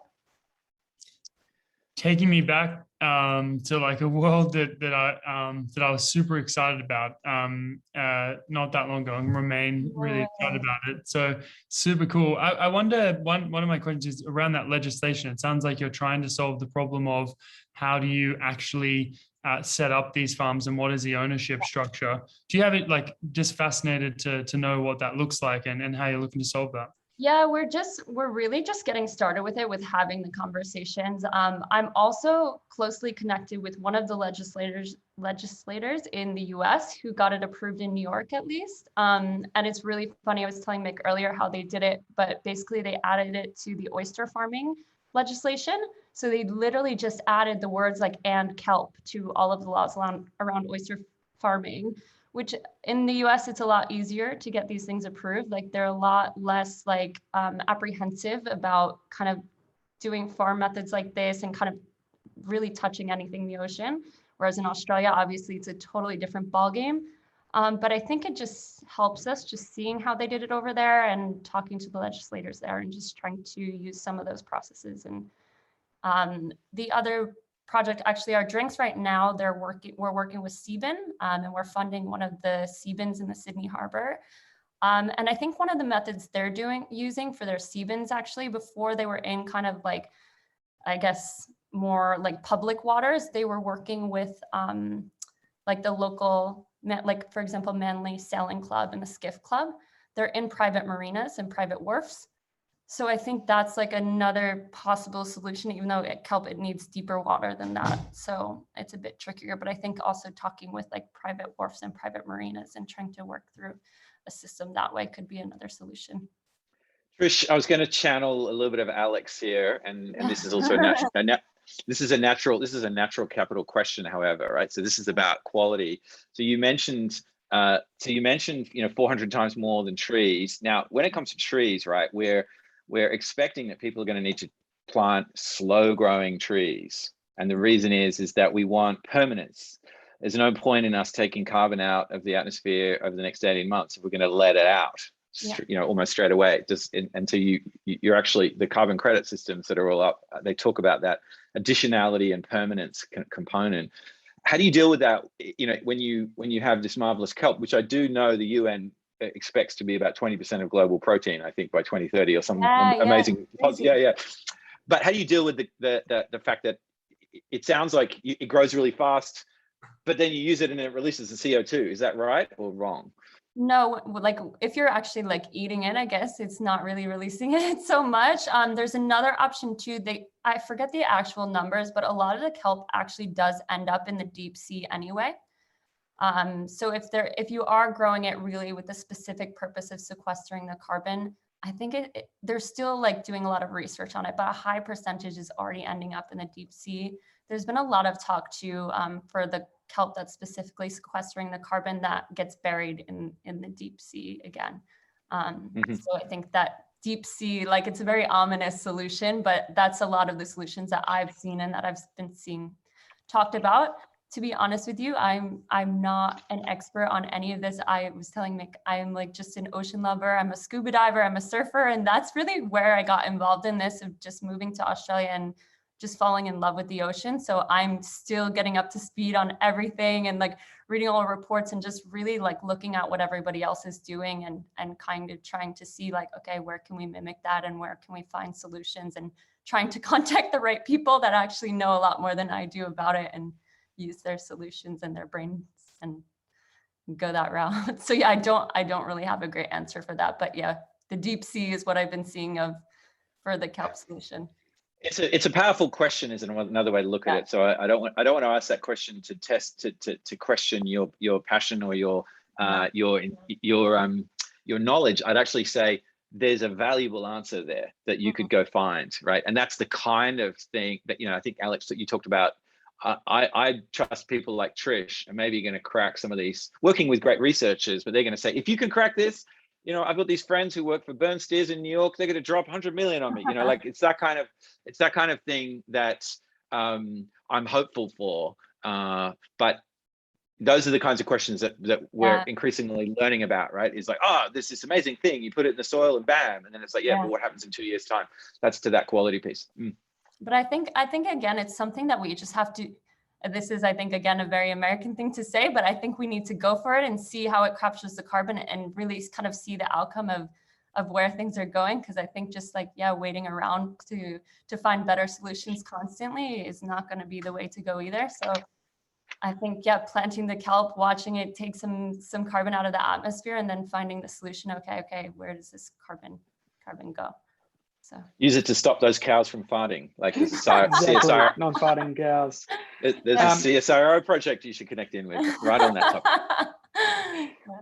Taking me back to like a world that I was super excited about not that long ago, and remain really excited about it. So super cool. I wonder, one of my questions is around that legislation. It sounds like you're trying to solve the problem of how do you actually set up these farms and what is the ownership structure? Do you have it, like, just fascinated to know what that looks like and how you're looking to solve that? Yeah, we're really just getting started with it, with having the conversations. I'm also closely connected with one of the legislators in the US who got it approved in New York at least. And it's really funny, I was telling Mick earlier how they did it, but basically they added it to the oyster farming legislation. So they literally just added the words like "and kelp" to all of the laws around oyster farming, which in the US, it's a lot easier to get these things approved. Like, they're a lot less like apprehensive about kind of doing farm methods like this and kind of really touching anything in the ocean. Whereas in Australia, obviously it's a totally different ballgame. But I think it just helps us just seeing how they did it over there and talking to the legislators there and just trying to use some of those processes. And the other project, actually our drinks right now, we're working with Seabin, and we're funding one of the Seabins in the Sydney Harbor. And I think one of the methods they're using for their Seabins, actually, before they were in kind of like, I guess, more like public waters, they were working with like the local, like for example, Manly Sailing Club and the Skiff Club. They're in private marinas and private wharfs. So I think that's like another possible solution, even though kelp, it needs deeper water than that. So it's a bit trickier, but I think also talking with like private wharfs and private marinas and trying to work through a system that way could be another solution. Trish, I was going to channel a little bit of Alex here, and this is also a natural. This is a natural capital question, however, right? So this is about quality. So you mentioned, 400 times more than trees. Now, when it comes to trees, right, we're expecting that people are going to need to plant slow-growing trees, and the reason is that we want permanence. There's no point in us taking carbon out of the atmosphere over the next 18 months if we're going to let it out. Almost straight away, just until you're actually, the carbon credit systems that are all up, they talk about that additionality and permanence component. How do you deal with that? When you have this marvelous kelp, which I do know the UN expects to be about 20% of global protein, I think by 2030 or something amazing. Yeah. But how do you deal with the fact that it sounds like it grows really fast, but then you use it and it releases the CO2? Is that right or wrong? No, like if you're actually like eating it, I guess it's not really releasing it so much. There's another option too. I forget the actual numbers, but a lot of the kelp actually does end up in the deep sea anyway. So if you are growing it really with the specific purpose of sequestering the carbon, I think they're still like doing a lot of research on it, but a high percentage is already ending up in the deep sea. There's been a lot of talk too for the kelp that's specifically sequestering the carbon that gets buried in the deep sea again. So I think that deep sea, like it's a very ominous solution, but that's a lot of the solutions that I've seen and that I've been seeing talked about. To be honest with you, I'm not an expert on any of this. I was telling Mick, I'm like just an ocean lover. I'm a scuba diver, I'm a surfer. And that's really where I got involved in this, of just moving to Australia and just falling in love with the ocean. So I'm still getting up to speed on everything and like reading all the reports and just really like looking at what everybody else is doing and kind of trying to see like, okay, where can we mimic that and where can we find solutions, and trying to contact the right people that actually know a lot more than I do about it and use their solutions and their brains and go that route. So yeah, I don't really have a great answer for that, but yeah, the deep sea is what I've been seeing of for the kelp solution. It's a powerful question, is another way to look at it. So I don't want to ask that question to test to question your passion or your knowledge. I'd actually say there's a valuable answer there that you could go find, right? And that's the kind of thing that I think, Alex, that you talked about. I trust people like Trish, and maybe you're going to crack some of these, working with great researchers, but they're going to say, if you can crack this, I've got these friends who work for Burn Steers in New York, they're going to drop 100 million on me. Like it's that kind of thing that I'm hopeful for. But those are the kinds of questions that we're increasingly learning about, right? It's like, this is amazing thing, you put it in the soil and bam, and then it's like, but what happens in 2 years' time? That's to that quality piece. But I think again, it's something that we just have to, this is, I think, again, a very American thing to say, but I think we need to go for it and see how it captures the carbon and really kind of see the outcome of where things are going. Because I think just like, waiting around to find better solutions constantly is not going to be the way to go either. So I think, planting the kelp, watching it take some carbon out of the atmosphere, and then finding the solution. Okay, where does this carbon go? So use it to stop those cows from farting, like CSIRO, non-farting cows. There's a CSIRO project you should connect in with, right on that topic.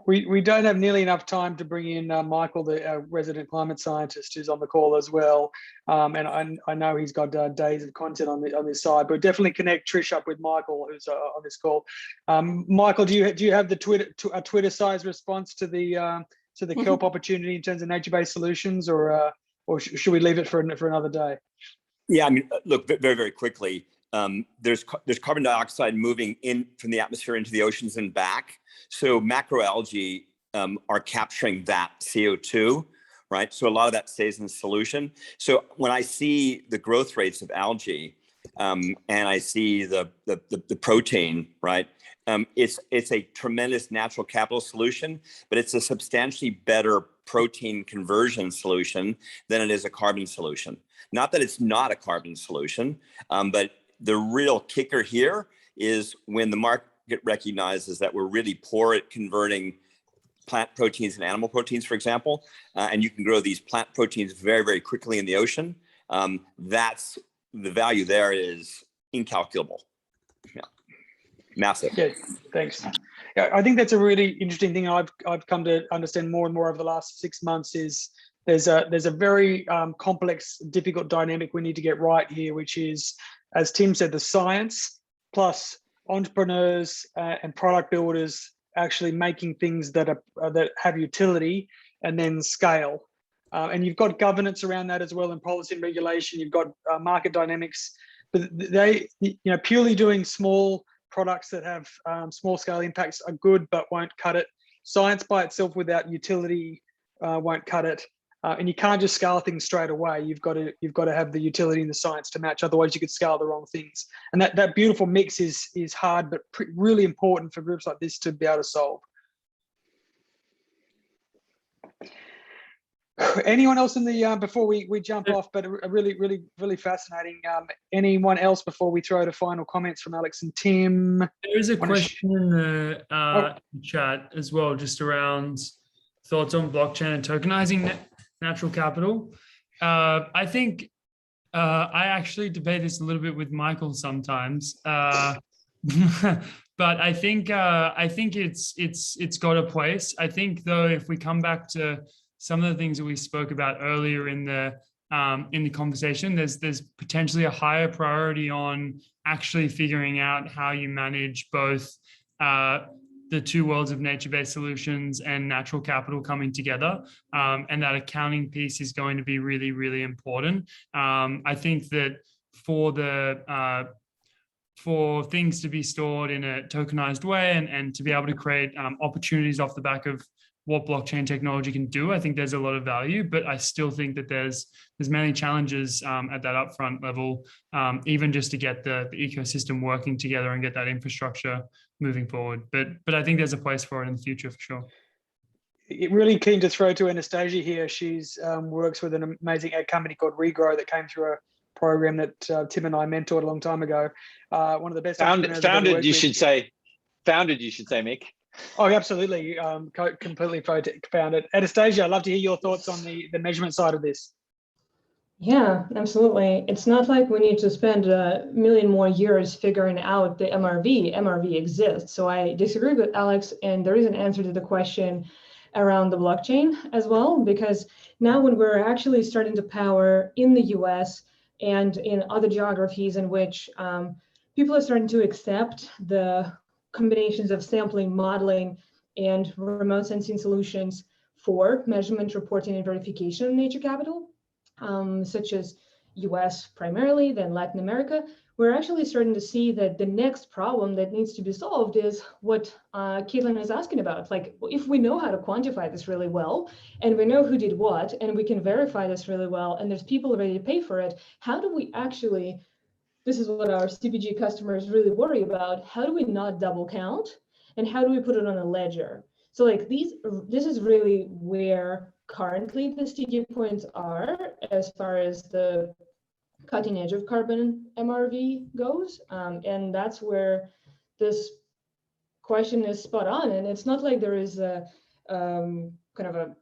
We don't have nearly enough time to bring in Michael, the resident climate scientist, who's on the call as well. And I know he's got days of content on this side, but definitely connect Trish up with Michael, who's on this call. Michael, do you have the Twitter-sized response to the kelp opportunity in terms of nature-based solutions, or should we leave it for another day? Yeah, I mean, look, very, very quickly, there's carbon dioxide moving in from the atmosphere into the oceans and back. So macroalgae are capturing that CO2, right? So a lot of that stays in the solution. So when I see the growth rates of algae, and I see the protein, right? It's a tremendous natural capital solution, but it's a substantially better protein conversion solution than it is a carbon solution. Not that it's not a carbon solution, but the real kicker here is when the market recognizes that we're really poor at converting plant proteins and animal proteins, for example, and you can grow these plant proteins very, very quickly in the ocean. That's the value there is incalculable. Yeah. Massive. Yeah, thanks. Yeah, I think that's a really interesting thing I've come to understand more and more over the last 6 months is there's a very complex, difficult dynamic we need to get right here, which is, as Tim said, the science plus entrepreneurs and product builders actually making things that have utility and then scale. And you've got governance around that as well, and policy and regulation. You've got market dynamics, but they, purely doing small products that have small scale impacts are good, but won't cut it. Science by itself without utility won't cut it. And you can't just scale things straight away. You've got to have the utility and the science to match. Otherwise, you could scale the wrong things. And that beautiful mix is hard, but really important for groups like this to be able to solve. Anyone else in the before we jump off? But a really fascinating. Anyone else before we throw to final comments from Alex and Tim? There is a question in the chat as well, just around thoughts on blockchain and tokenizing natural capital. I think I actually debate this a little bit with Michael sometimes, but I think it's got a place. I think though, if we come back to some of the things that we spoke about earlier in the conversation, there's potentially a higher priority on actually figuring out how you manage both the two worlds of nature-based solutions and natural capital coming together. And that accounting piece is going to be really, really important. I think that for things to be stored in a tokenized way and to be able to create opportunities off the back of what blockchain technology can do, I think there's a lot of value, but I still think that there's many challenges at that upfront level, even just to get the ecosystem working together and get that infrastructure moving forward. But I think there's a place for it in the future for sure. Really keen to throw to Anastasia here. She's works with an amazing ag company called Regrow that came through a program that Tim and I mentored a long time ago. One of the best founded, you should say, Mick. Oh, absolutely. Completely founded. Anastasia, I'd love to hear your thoughts on the measurement side of this. Yeah, absolutely. It's not like we need to spend a million more years figuring out the MRV. MRV exists. So I disagree with Alex, and there is an answer to the question around the blockchain as well, because now when we're actually starting to power in the US and in other geographies in which people are starting to accept the combinations of sampling, modeling, and remote sensing solutions for measurement, reporting, and verification of nature capital, such as US primarily, then Latin America, we're actually starting to see that the next problem that needs to be solved is what Caitlin is asking about. Like, if we know how to quantify this really well, and we know who did what, and we can verify this really well, and there's people ready to pay for it, how do we actually, this is what our CPG customers really worry about, how do we not double count, and how do we put it on a ledger? So like this is really where currently the sticky points are as far as the cutting edge of carbon MRV goes. And that's where this question is spot on. And it's not like there is a kind of a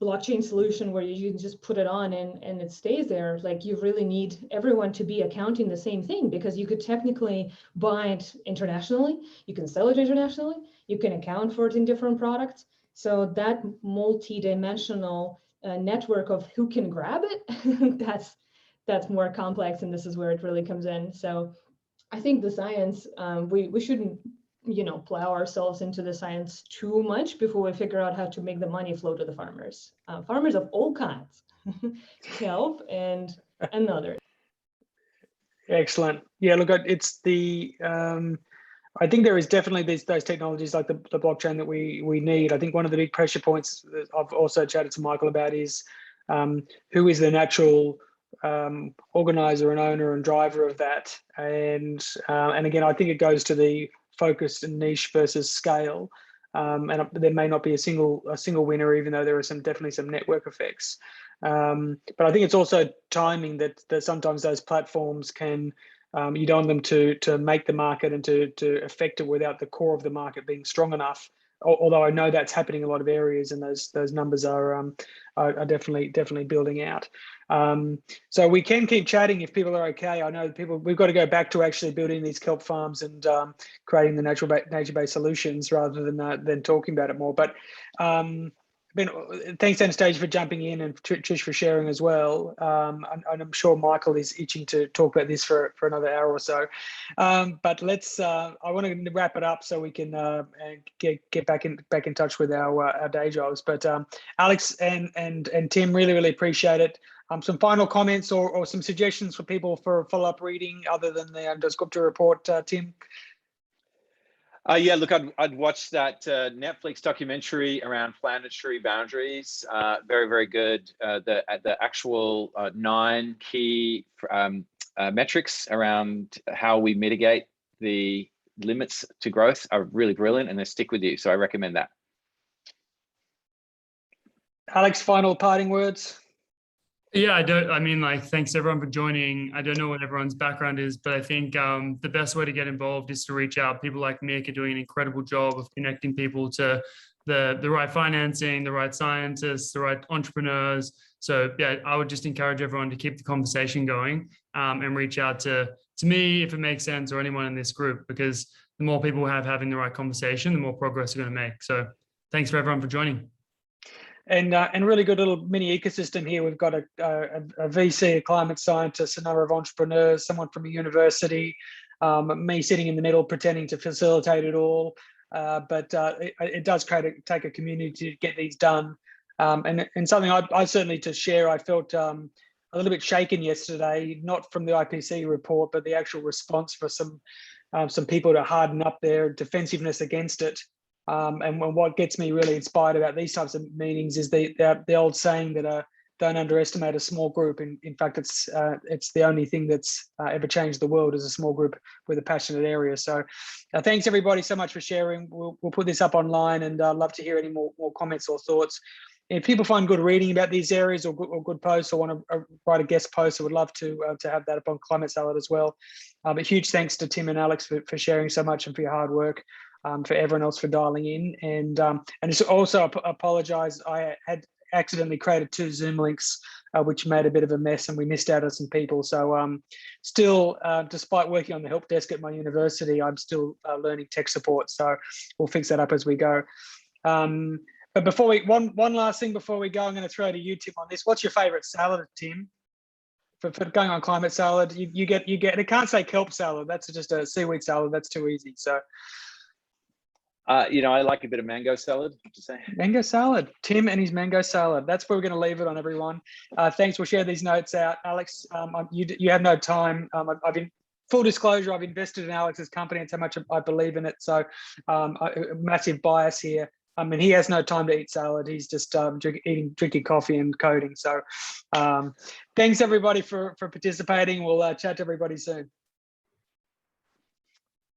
blockchain solution where you can just put it on and it stays there. Like, you really need everyone to be accounting the same thing, because you could technically buy it internationally, you can sell it internationally, you can account for it in different products. So that multi-dimensional network of who can grab it, that's more complex, and this is where it really comes in. So I think the science, we shouldn't plow others into the science too much before we figure out how to make the money flow to the farmers. Farmers of all kinds, kelp and others. Excellent. Yeah, look, it's the I think there is definitely those technologies like the blockchain that we need. I think one of the big pressure points that I've also chatted to Michael about is who is the natural organizer and owner and driver of that. And again, I think it goes to the focus and niche versus scale. And there may not be a single winner, even though there are definitely some network effects. But I think it's also timing that sometimes those platforms can, you don't want them to make the market and to affect it without the core of the market being strong enough. Although I know that's happening in a lot of areas, and those numbers are definitely building out. So we can keep chatting if people are okay. I know we've got to go back to actually building these kelp farms and creating the nature-based solutions rather than talking about it more. But thanks, Anastasia, for jumping in, and Trish for sharing as well. And I'm sure Michael is itching to talk about this for another hour or so. But let's. I want to wrap it up so we can get back in touch with our day jobs. But Alex and Tim, really appreciate it. Some final comments or some suggestions for people for follow-up reading other than the Dasgupta Report, Tim? Yeah, look, I'd watch that Netflix documentary around planetary boundaries. Very good. The actual 9 key metrics around how we mitigate the limits to growth are really brilliant, and they stick with you. So I recommend that. Alex, final parting words? Yeah, thanks everyone for joining. I don't know what everyone's background is, but I think the best way to get involved is to reach out. People like Mick are doing an incredible job of connecting people to the right financing, the right scientists, the right entrepreneurs. So yeah, I would just encourage everyone to keep the conversation going and reach out to me if it makes sense, or anyone in this group, because the more people having the right conversation, the more progress we're going to make. So thanks for everyone for joining. And really good little mini ecosystem here. We've got a VC, a climate scientist, a number of entrepreneurs, someone from a university, me sitting in the middle pretending to facilitate it all. But it does take a community to get these done. And something I certainly to share, I felt a little bit shaken yesterday, not from the IPC report, but the actual response for some people to harden up their defensiveness against it. And what gets me really inspired about these types of meetings is the old saying that don't underestimate a small group. In fact, it's the only thing that's ever changed the world is a small group with a passionate area. So thanks everybody so much for sharing. We'll put this up online, and I'd love to hear any more comments or thoughts. If people find good reading about these areas or good posts, or want to write a guest post, I would love to have that up on Climate Salad as well. But huge thanks to Tim and Alex for sharing so much and for your hard work. For everyone else for dialing in, and also apologise. I had accidentally created 2 Zoom links, which made a bit of a mess, and we missed out on some people. So still, despite working on the help desk at my university, I'm still learning tech support. So we'll fix that up as we go. But before one last thing before we go, I'm going to throw to you, Tim, on this. What's your favourite salad, Tim? For going on Climate Salad, you get. I can't say kelp salad. That's just a seaweed salad. That's too easy. So. I like a bit of mango salad. What you say? Mango salad. Tim and his mango salad. That's where we're going to leave it on, everyone. Thanks. We'll share these notes out. Alex, you have no time. I've been full disclosure. I've invested in Alex's company. It's how much I believe in it. So massive bias here. And he has no time to eat salad. He's just drinking coffee and coding. So thanks everybody for participating. We'll chat to everybody soon.